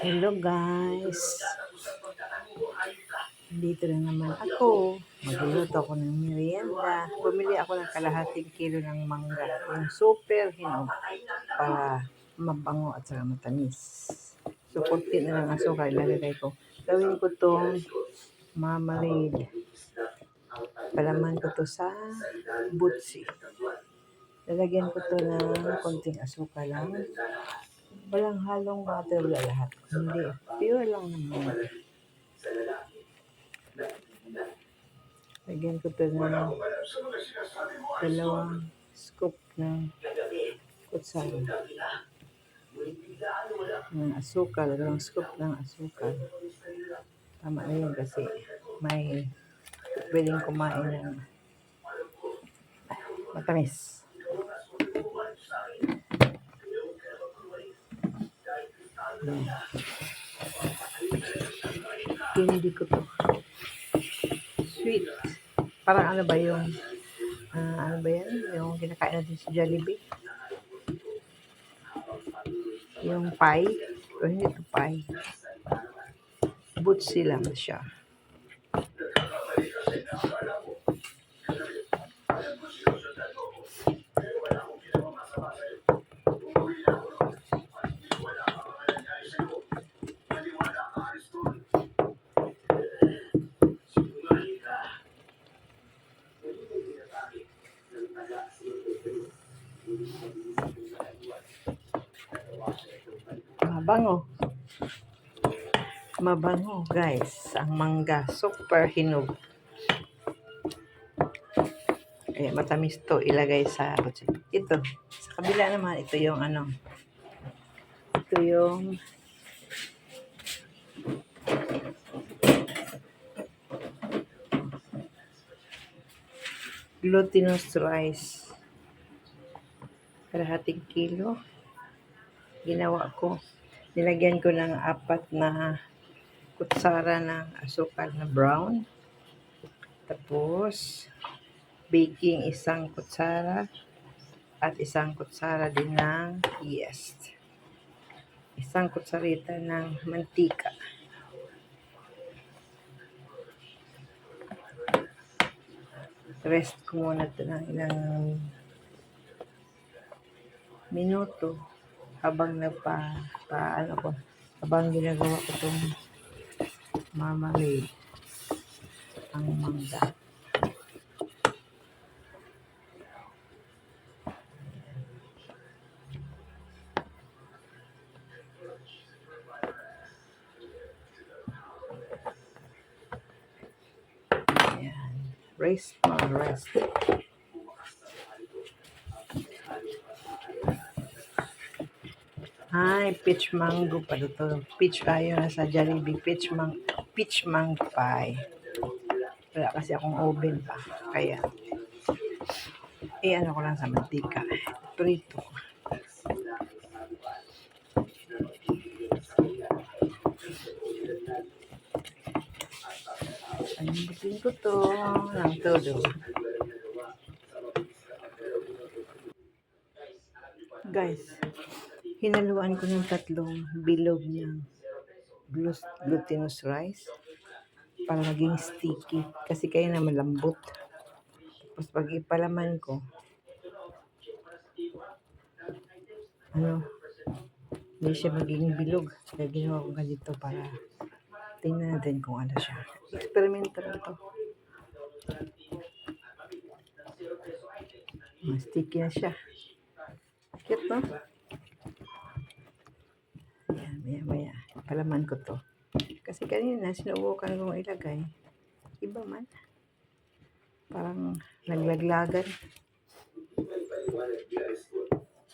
Hello guys, dito na naman ako. Magluluto ako ng merienda. Bumili ako ng kalahating kilo ng mangga. Yung super hinog para mabango at saka matamis. So, kunti na lang asukal ilalagay ko. Gawin ko tong marmalade. Palaman ko to sa butsi. Lalagyan ko to ng konting asukal lang. Walang halong butter, wala lahat. Hindi, pure lang naman. Lagyan ko to ng dalawang scoop ng kutsara. Ng asukal, dalawang scoop ng asukal. Tama na yun kasi may pwedeng kumain ng matamis. Hindi ko to. Sweet. Parang ano ba yung ano ba yan? Yung kinakain natin sa Jollibee. Yung pie. O hindi ito pie. Butsi lang siya. Mabango. Mabango guys. Ang mangga. Super hinog. Kaya matamis to ilagay sa butsi. Ito. Sa kabila naman. Ito yung ano. Ito yung glutinous rice. Kalahating kilo. Ginawa ko. Nilagyan ko ng 4 na kutsara ng asukal na brown. Tapos, baking 1 kutsara at 1 kutsara din ng yeast. 1 kutsarita ng mantika. Rest ko muna ito ng ilang minuto habang habang ginagawa ko itong marmalade ang mangga. Ayan. Rest. Ay, peach mango pala to. Peach tayo na sa Jollibee. Peach mango pie. Wala kasi akong oven pa. Kaya, ano ko lang sa mantika. Prito ko. Ayun ko to ng todo. Guys, hinaluan ko ng 3 bilog ng glutinous rice para maging sticky kasi kaya na malambot. Tapos pag ipalaman ko, hindi siya magiging bilog. Kaya ginawa ko ganito para tingnan natin kung ano siya. Experimental ito. Sticky na siya. Cute, no? Ayan, maya. Palaman ko to. Kasi kanina, sinubukan kong ilagay. Iba man. Parang naglaglagan.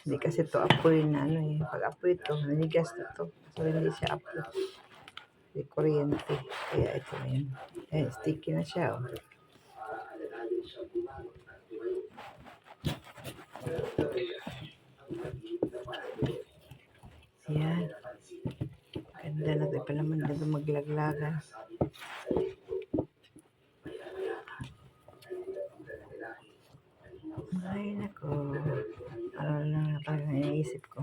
Hindi kasi to apoy na Pag apoy ito, nanigas na to. So, hindi siya apoy. Hindi kuryente. Kaya ito na yun. Sticky na siya, oh. Ayan. Ganda na ito. Palaman na ito maglaglagan. Ay, nako. Ano lang na parang iniisip ko.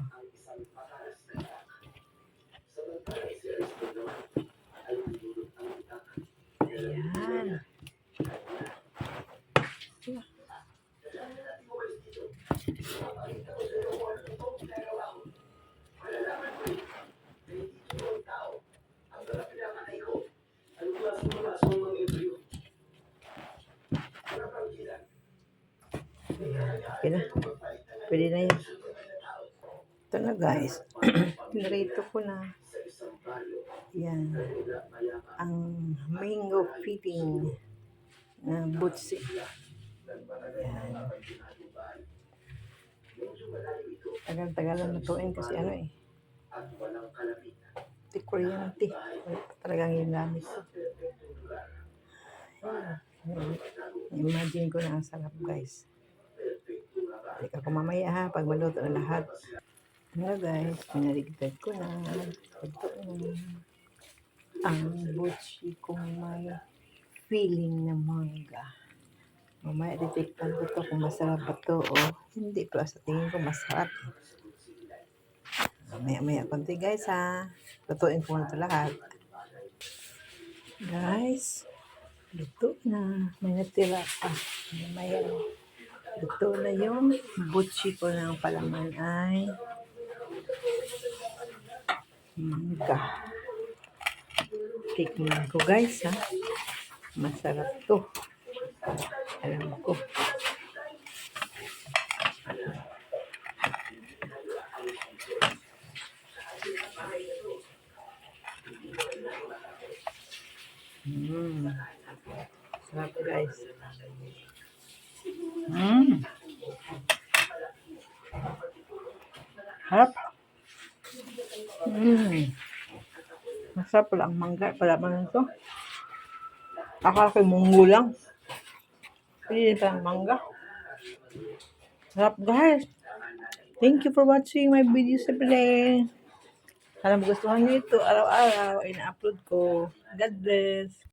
Ayan. Okay na. Pwede na yun. Ito na guys. Pinarito ko na. Yan. Ang mango filling na butsi. Yan. Tagal-tagal na lutuin kasi ano eh. Tea kuryente. Talagang ginamit ko. Imagine ko na ang sarap guys. Teka ko mamaya ha, pag maluto na lahat. Ano guys, pinaligtad ko na. Ito na. Ang butchi kong may feeling na mangga. Mamaya titikpan ko to kung masarap ba to o hindi. Pero sa tingin ko masarap. Maya-maya konti guys ha. Lutuin ko na ito lahat. Guys, luto na. May natira pa. Mamaya. Luto na yung butchi ko ng palaman ay mangga. Tikman ko guys ha. Masarap to. Alam ko. Sarap guys. Harap. Masarap pala ang mangga. Pala man ito. Akala ko munggo lang. Pwede pa ang mangga. Sarap guys. Thank you for watching my videos today. Sana magustuhan nyo ito. Araw-araw ina-upload ko. God bless.